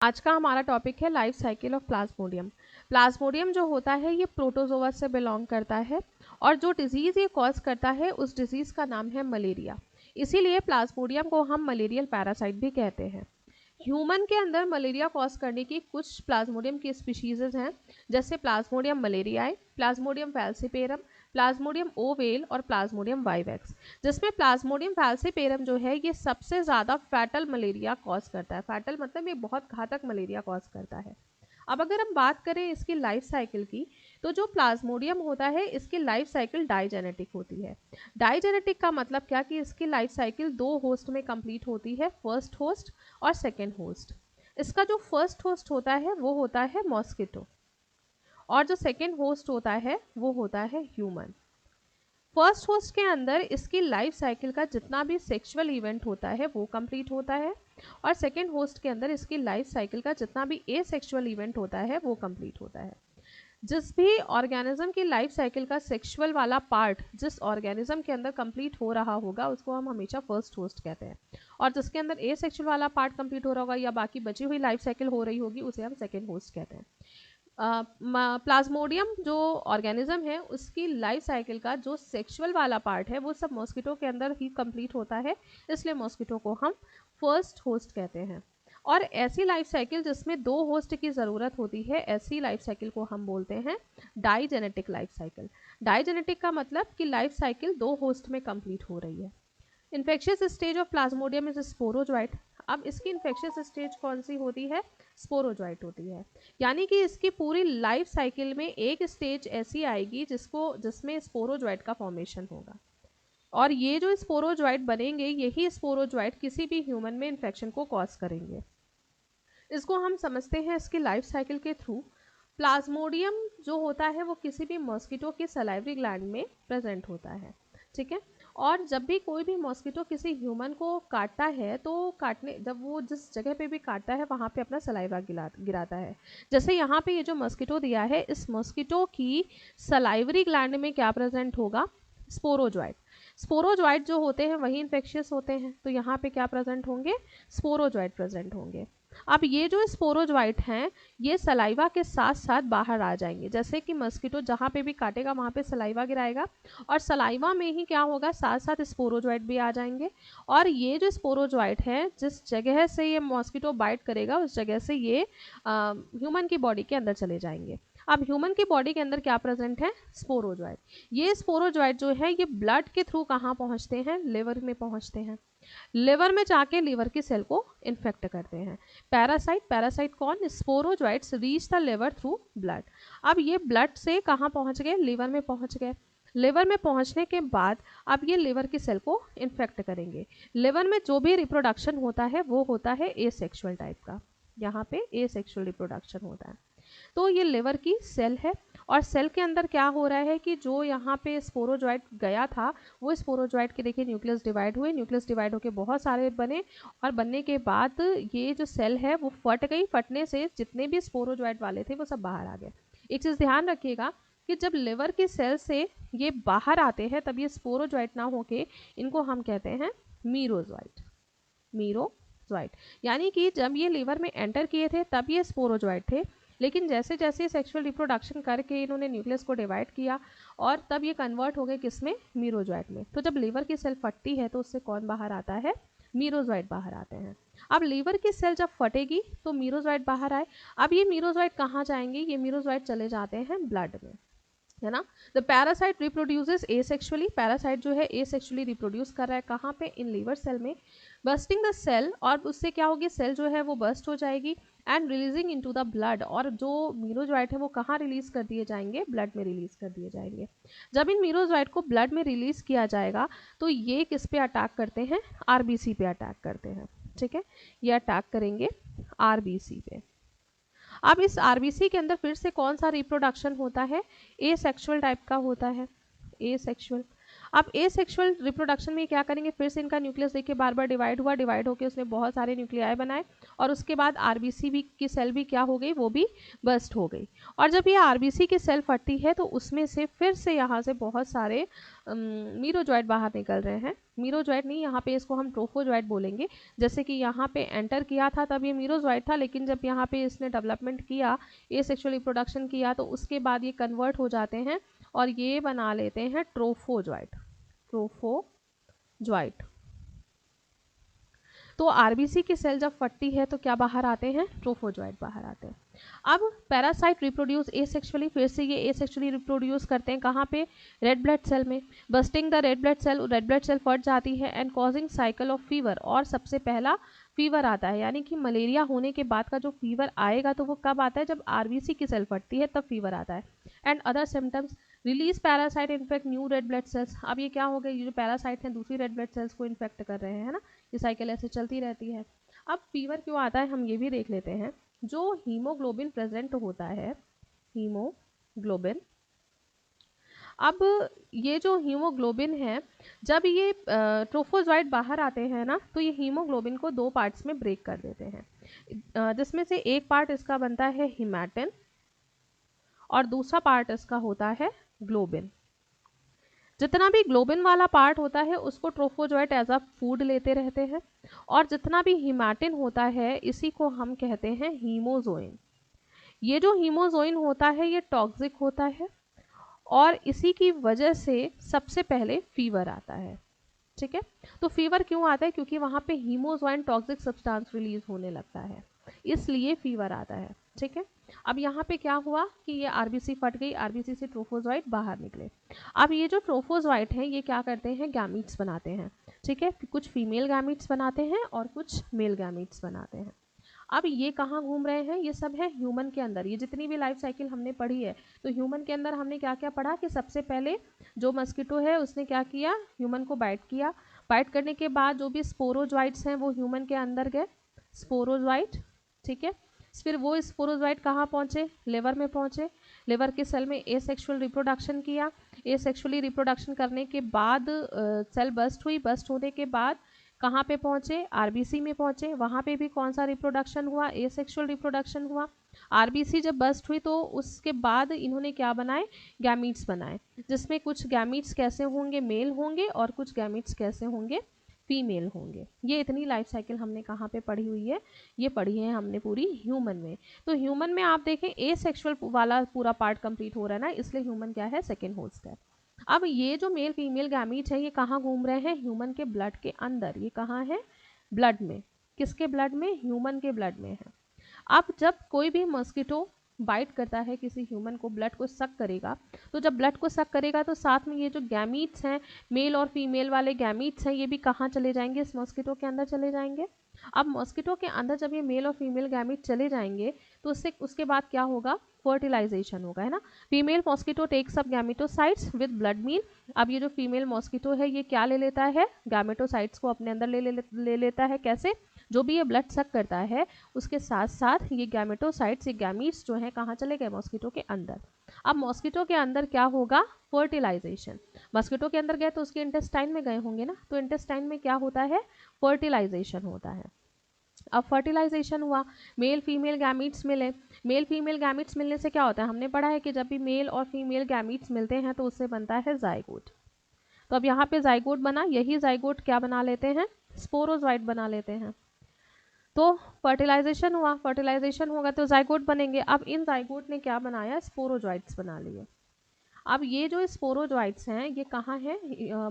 आज का हमारा टॉपिक है life cycle of Plasmodium. Plasmodium जो होता है ये प्रोटोजोआ से बिलोंग करता है और जो डिजीज़ ये कॉज करता है उस डिजीज़ का नाम है मलेरिया। इसीलिए प्लाज्मोडियम को हम मलेरियल पैरासाइट भी कहते हैं। ह्यूमन के अंदर मलेरिया कॉज करने की कुछ प्लाज्मोडियम की स्पीशीज़ हैं, जैसे plasmodium malariae, plasmodium falciparum, plasmodium ovale और प्लाज्मोडियम वाइवेक्स, जिसमें प्लाज्मोडियम फैल्सिपेरम जो है ये सबसे ज़्यादा फैटल मलेरिया कॉज करता है। फैटल मतलब ये बहुत घातक मलेरिया कॉज करता है। अब अगर हम बात करें इसकी लाइफ साइकिल की, तो जो प्लाज्मोडियम होता है इसकी लाइफ साइकिल डाइजेनेटिक होती है। डाइजेनेटिक का मतलब क्या कि इसकी लाइफ साइकिल दो होस्ट में कंप्लीट होती है, फर्स्ट होस्ट और सेकेंड होस्ट। इसका जो फर्स्ट होस्ट होता है वो होता है मॉस्किटो और जो सेकेंड होस्ट होता है वो होता है ह्यूमन। फर्स्ट होस्ट के अंदर इसकी लाइफ साइकिल का जितना भी सेक्सुअल इवेंट होता है वो कंप्लीट होता है और सेकेंड होस्ट के अंदर इसकी लाइफ साइकिल का जितना भी एसेक्सुअल इवेंट होता है वो कंप्लीट होता है। जिस भी ऑर्गेनिज्म की लाइफ साइकिल का सेक्सुअल वाला पार्ट जिस ऑर्गेनिज्म के अंदर कंप्लीट हो रहा होगा उसको हम हमेशा फर्स्ट होस्ट कहते हैं, और जिसके अंदर एसेक्सुअल वाला पार्ट कंप्लीट हो रहा होगा या बाकी बची हुई लाइफ साइकिल हो रही होगी उसे हम सेकेंड होस्ट कहते हैं। प्लाज्मोडियम जो ऑर्गेनिज्म है उसकी लाइफ साइकिल का जो सेक्सुअल वाला पार्ट है वो सब मॉस्किटो के अंदर ही कंप्लीट होता है, इसलिए मॉस्किटो को हम फर्स्ट होस्ट कहते हैं। और ऐसी लाइफ साइकिल जिसमें दो होस्ट की ज़रूरत होती है ऐसी लाइफ साइकिल को हम बोलते हैं डाइजेनेटिक लाइफ साइकिल। डाइजेनेटिक का मतलब कि लाइफ साइकिल दो होस्ट में कंप्लीट हो रही है। Infectious stage of Plasmodium is sporozoite. अब इसकी इन्फेक्शियस स्टेज कौन सी होती है? स्पोरोजोइट होती है। यानी कि इसकी पूरी लाइफ साइकिल में एक स्टेज ऐसी आएगी जिसमें स्पोरोजोइट का फॉर्मेशन होगा, और ये जो स्पोरोजोइट बनेंगे यही स्पोरोजोइट किसी भी ह्यूमन में इन्फेक्शन को कॉज करेंगे। इसको हम समझते हैं इसकी लाइफ साइकिल के थ्रू। प्लाज्मोडियम जो होता है वो किसी भी मॉस्किटो के सलाइवरी ग्लैंड में प्रेजेंट होता है, ठीक है। और जब भी कोई भी मॉस्किटो किसी ह्यूमन को काटता है तो जब वो जिस जगह पे भी काटता है वहाँ पे अपना सलाइवा गिराता है। जैसे यहाँ पे ये जो मॉस्किटो दिया है इस मॉस्किटो की सलाइवरी ग्लैंड में क्या प्रेजेंट होगा? स्पोरोजोइट। स्पोरोजोइट जो होते हैं वही इन्फेक्शियस होते हैं, तो यहाँ पे क्या प्रेजेंट होंगे? स्पोरोजोइट प्रेजेंट होंगे। अब ये जो स्पोरोजोइट हैं ये सलाइवा के साथ साथ बाहर आ जाएंगे, जैसे कि मस्किटो जहाँ पे भी काटेगा वहाँ पे सलाइवा गिराएगा और सलाइवा में ही क्या होगा, साथ साथ स्पोरोजोइट भी आ जाएंगे। और ये जो स्पोरोजोइट है जिस जगह से ये मॉस्किटो बाइट करेगा उस जगह से ये ह्यूमन की बॉडी के अंदर चले जाएंगे। अब ह्यूमन की बॉडी के अंदर क्या प्रेजेंट है? स्पोरोजोइट। ये स्पोरोजोइट जो है ये ब्लड के थ्रू कहाँ पहुँचते हैं? लिवर में पहुँचते हैं। लिवर में जाके लिवर की सेल को इन्फेक्ट करते हैं। पैरासाइट कौन? Sporozoites reach the liver through blood. अब ये ब्लड से कहाँ पहुँच गए? लिवर में पहुँच गए। लिवर में पहुँचने के बाद अब ये लिवर की सेल को इन्फेक्ट करेंगे। लिवर में जो भी रिप्रोडक्शन होता है वो होता है एसेक्सुअल टाइप का, यहाँ पे एसेक्सुअल रिप्रोडक्शन होता है। तो ये लिवर की सेल है और सेल के अंदर क्या हो रहा है कि जो यहाँ पे स्पोरोजोइट गया था वो स्पोरोजोइट के देखिए न्यूक्लियस डिवाइड हुए, न्यूक्लियस डिवाइड होकर बहुत सारे बने और बनने के बाद ये जो सेल है वो फट गई। फटने से जितने भी स्पोरोजोइट वाले थे वो सब बाहर आ गए। एक चीज़ ध्यान रखिएगा कि जब लिवर की सेल से ये बाहर आते हैं तब ये स्पोरोजोइट ना होके इनको हम कहते हैं मीरोजोइट। मीरोजोइट यानी कि जब ये लिवर में एंटर किए थे तब ये स्पोरोजोइट थे, लेकिन जैसे जैसे सेक्सुअल रिप्रोडक्शन करके इन्होंने न्यूक्लियस को डिवाइड किया और तब ये कन्वर्ट हो गए किसमें? मीरोजोइट में। तो जब लीवर की सेल फटती है तो उससे कौन बाहर आता है? मीरोजोइट बाहर आते हैं। अब लीवर की सेल जब फटेगी तो मीरोजोइट बाहर आए। अब ये मीरोजोइट कहाँ जाएंगे? ये मीरोजोइट चले जाते हैं ब्लड में, है ना। The parasite reproduces asexually. Parasite जो है एसेक्सुअली रिप्रोड्यूस कर रहा है कहाँ पे? इन लीवर सेल में। बस्टिंग द सेल, और उससे क्या होगी? सेल जो है वो बस्ट हो जाएगी and releasing into the blood. और जो मीरोजोइट है वो कहाँ रिलीज कर दिए जाएंगे? ब्लड में रिलीज कर दिए जाएंगे। जब इन मीरोजोइट को ब्लड में रिलीज किया जाएगा तो ये किस पे अटैक करते हैं? आरबीसी पे अटैक करते हैं, ठीक है। ये अटैक करेंगे आरबीसी पे। अब इस आरबीसी के अंदर फिर से कौन सा रिप्रोडक्शन होता है? एसेक्सुअल टाइप का होता है, एसेक्सुअल। अब एसेक्सुअल रिप्रोडक्शन में क्या करेंगे, फिर से इनका न्यूक्लियस देखिए बार बार डिवाइड हुआ, डिवाइड होकर उसने बहुत सारे न्यूक्लियाई बनाए और उसके बाद आरबीसी भी की सेल भी क्या हो गई, वो भी बस्ट हो गई। और जब ये आरबीसी की सेल फटती है तो उसमें से फिर से यहाँ से बहुत सारे मीरोजॉइट बाहर निकल रहे हैं। मीरोजॉइट नहीं, यहाँ पे इसको हम ट्रोफोजॉइट बोलेंगे। जैसे कि यहाँ पे एंटर किया था तब ये मीरोजॉइट था, लेकिन जब यहाँ पे इसने डेवलपमेंट किया, एसेक्सुअल रिप्रोडक्शन किया, तो उसके बाद ये कन्वर्ट हो जाते हैं और ये बना लेते हैं ट्रोफोजॉइट। ट्रोफोजॉइट। तो आरबीसी की सेल जब फटती है तो क्या बाहर आते हैं, ट्रोफोजॉइट बाहर आते हैं। अब पैरासाइट रिप्रोड्यूस एसेक्सुअली, फिर से ये एसेक्सुअली रिप्रोड्यूस करते हैं कहाँ पे, रेड ब्लड सेल में। Bursting the red blood cell फट जाती है and causing cycle of fever, और सबसे पहला फीवर आता है, यानी कि मलेरिया होने के बाद का जो फीवर आएगा तो वो कब आता है, जब आरबीसी की सेल फटती है तब फीवर आता है। And other symptoms, release parasite infect new red blood cells. अब ये क्या हो गया, ये जो पैरासाइट हैं दूसरी रेड ब्लड सेल्स को इन्फेक्ट कर रहे हैं, है ना, ये साइकिल ऐसे चलती रहती है। अब फीवर क्यों आता है हम ये भी देख लेते हैं। जो हीमोग्लोबिन प्रेजेंट होता है, हीमोग्लोबिन, अब ये जो हीमोग्लोबिन है, जब ये ट्रोफोजॉइट बाहर आते हैं ना, तो ये हीमोग्लोबिन को दो पार्ट्स में ब्रेक कर देते हैं, जिसमें से एक पार्ट इसका बनता है हीमैटिन और दूसरा पार्ट इसका होता है ग्लोबिन। जितना भी ग्लोबिन वाला पार्ट होता है उसको ट्रोफोजॉइट एज अ फूड लेते रहते हैं, और जितना भी हीमैटिन होता है इसी को हम कहते हैं हीमोजोइन। ये जो हीमोजोइन होता है ये टॉक्सिक होता है और इसी की वजह से सबसे पहले फीवर आता है। ठीक है, तो फीवर क्यों आता है, क्योंकि वहाँ पे हीमोजोइन टॉक्सिक सब्सटेंस रिलीज होने लगता है, इसलिए फीवर आता है। ठीक है, अब यहाँ पे क्या हुआ कि ये आरबीसी फट गई, आरबीसी से ट्रोफोजॉइट बाहर निकले। अब ये जो ट्रोफोजॉइट हैं ये क्या करते हैं, गैमीट्स बनाते हैं। ठीक है, कुछ फीमेल गैमीट्स बनाते हैं और कुछ मेल गैमीट्स बनाते हैं। अब ये कहाँ घूम रहे हैं, ये सब है ह्यूमन के अंदर। ये जितनी भी लाइफ साइकिल हमने पढ़ी है, तो ह्यूमन के अंदर हमने क्या क्या पढ़ा कि सबसे पहले जो मस्कीटो है उसने क्या किया, ह्यूमन को बाइट किया। बाइट करने के बाद जो भी स्पोरोजॉइट्स हैं वो ह्यूमन के अंदर गए, स्पोरोजॉइट। ठीक है, फिर वो स्पोरोजॉइट कहाँ पहुँचे, लिवर में पहुँचे। लिवर के सेल में एसेक्सुअल रिप्रोडक्शन किया। एसेक्सुअली रिप्रोडक्शन करने के बाद सेल बस्ट हुई। बस्ट होने के बाद कहाँ पे पहुँचे, आरबीसी में पहुँचे। वहाँ पे भी कौन सा रिप्रोडक्शन हुआ, एसेक्सुअल रिप्रोडक्शन हुआ। आरबीसी जब बस्ट हुई तो उसके बाद इन्होंने क्या बनाए, गैमीट्स बनाए, जिसमें कुछ गैमीट्स कैसे होंगे, मेल होंगे, और कुछ गैमीट्स कैसे होंगे, फीमेल होंगे। ये इतनी लाइफ साइकिल हमने कहाँ पे पढ़ी हुई है, ये पढ़ी है हमने पूरी ह्यूमन में। तो ह्यूमन में आप देखें एसेक्सुअल वाला पूरा पार्ट कंप्लीट हो रहा है ना, इसलिए ह्यूमन क्या है, सेकेंड होस्ट है। अब ये जो मेल फीमेल गैमीट्स है ये कहाँ घूम रहे हैं, ह्यूमन के ब्लड के अंदर। ये कहाँ है, ब्लड में। किसके ब्लड में, ह्यूमन के ब्लड में है। अब जब कोई भी मॉस्किटो बाइट करता है किसी ह्यूमन को, ब्लड को सक करेगा, तो जब ब्लड को सक करेगा तो साथ में ये जो गैमीट्स हैं, मेल और फीमेल वाले गैमीट्स हैं, ये भी कहाँ चले जाएंगे, इस मॉस्किटो के अंदर चले जाएंगे। अब मॉस्किटो के अंदर जब ये मेल और फीमेल गैमीट चले जाएंगे तो उसके बाद क्या होगा, फर्टिलाइजेशन होगा, है ना। Female mosquito takes up gametocytes with blood meal. अब ये जो फीमेल मॉस्किटो है ये क्या ले लेता है, गैमेटोसाइट्स को अपने अंदर ले लेता है। कैसे, जो भी ये ब्लड सक करता है उसके साथ साथ ये गैमेटोसाइट्स, ये गैमीट्स जो हैं कहाँ चले गए, मॉस्किटो के अंदर। अब मॉस्किटो के अंदर क्या होगा, फर्टिलाइजेशन। मॉस्किटो के अंदर गए तो उसके इंटेस्टाइन में गए होंगे ना, तो इंटेस्टाइन में क्या होता है, फर्टिलाइजेशन होता है। अब फर्टिलाइजेशन हुआ, मेल फीमेल गैमीट्स मिले। मेल फीमेल गैमीट्स मिलने से क्या होता है, हमने पढ़ा है कि जब भी मेल और फीमेल गैमीट्स मिलते हैं तो उससे बनता है जाइगोट। तो अब यहाँ पे जाइगोट बना, यही जाइगोट क्या बना लेते हैं, स्पोरोजॉइट बना लेते हैं। तो फर्टिलाइजेशन हुआ, फर्टिलाइजेशन होगा तो जाइगोट बनेंगे। अब इन जाइगोट ने क्या बनाया, स्पोरोजॉइट्स बना लिए। अब ये जो स्पोरोजॉइट्स हैं ये कहाँ है,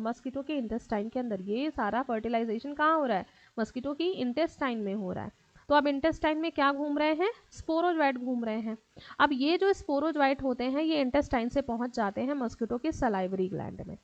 मस्कीटो के इंटेस्टाइन के अंदर। ये सारा फर्टिलाइजेशन कहाँ हो रहा है, मस्कीटो की इंटेस्टाइन में हो रहा है। तो अब इंटेस्टाइन में क्या घूम रहे हैं, स्पोरोजॉइट घूम रहे हैं। अब ये जो स्पोरोजॉइट होते हैं ये इंटेस्टाइन से पहुंच जाते हैं मस्कीटो के सलाइवरी ग्लैंड में।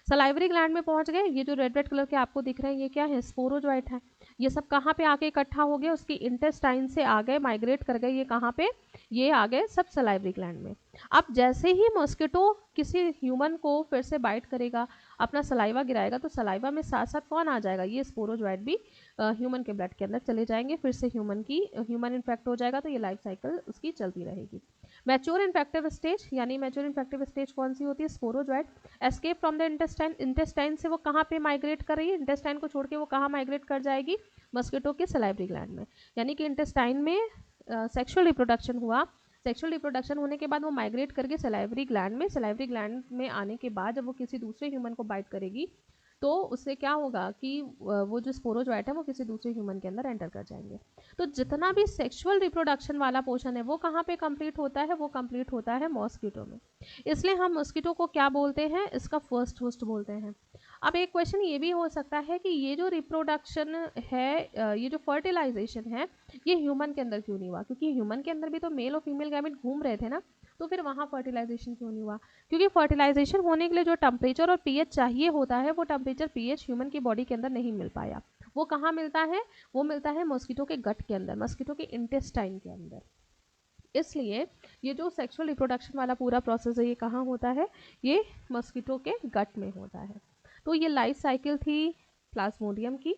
सलाइवरी ग्लैंड में पहुंच गए, ये जो रेड रेड कलर के आपको दिख रहे हैं ये क्या है, स्पोरोजॉइट है। ये सब कहाँ पे आके इकट्ठा हो गए, उसकी इंटेस्टाइन से आ गए, माइग्रेट कर गए, ये कहाँ पे, ये आ गए सब सलाइवरी ग्लैंड में। अब जैसे ही मॉस्किटो किसी ह्यूमन को फिर से बाइट करेगा, अपना सलाइवा गिराएगा, तो सलाइवा में साथ साथ कौन आ जाएगा, ये स्पोरोजॉइट भी ह्यूमन के ब्लड के अंदर चले जाएंगे। फिर से ह्यूमन इन्फेक्ट हो जाएगा, तो ये लाइफ साइकिल उसकी चलती रहेगी। मैच्योर इन्फेक्टिव स्टेज, यानी मैच्योर इन्फेक्टिव स्टेज कौन सी होती है? Sporozoite. Escape from the intestine, intestine से वो कहाँ पे माइग्रेट कर रही है? इंटेस्टाइन को छोड़ के वो कहाँ माइग्रेट कर जाएगी? मस्किटो के सलाइवरी ग्लैंड में। यानी कि इंटेस्टाइन में सेक्सुअल रिप्रोडक्शन हुआ, सेक्सुअल रिप्रोडक्शन होने के बाद वो माइग्रेट करके सलाइवरी ग्लैंड में, सलाइवरी ग्लैंड में आने के बाद जब वो किसी दूसरे ह्यूमन को बाइट करेगी तो उससे क्या होगा कि वो जो स्पोरोजोइट है वो किसी दूसरे ह्यूमन के अंदर एंटर कर जाएंगे। तो जितना भी सेक्सुअल रिप्रोडक्शन वाला पोर्शन है वो कहाँ पे कंप्लीट होता है? वो कंप्लीट होता है मॉस्किटो में। इसलिए हम मॉस्किटो को क्या बोलते हैं? इसका फर्स्ट होस्ट बोलते हैं। अब एक क्वेश्चन ये भी हो सकता है कि ये जो रिप्रोडक्शन है, ये जो फर्टिलाइजेशन है, ये ह्यूमन के अंदर क्यों नहीं हुआ? क्योंकि ह्यूमन के अंदर भी तो मेल और फीमेल गैमेट घूम रहे थे ना, तो फिर वहाँ फर्टिलाइजेशन क्यों नहीं हुआ? क्योंकि फर्टिलाइजेशन होने के लिए जो टेम्परेचर और पीएच चाहिए होता है वो टेम्परेचर पीएच ह्यूमन की बॉडी के अंदर नहीं मिल पाया। वो कहाँ मिलता है? वो मिलता है मॉस्किटो के गट के अंदर, मॉस्किटो के इंटेस्टाइन के अंदर। इसलिए ये जो सेक्सुअल रिप्रोडक्शन वाला पूरा प्रोसेस है ये कहाँ होता है? ये मॉस्किटो के गट में होता है। तो ये लाइफ साइकिल थी प्लाज्मोडियम की।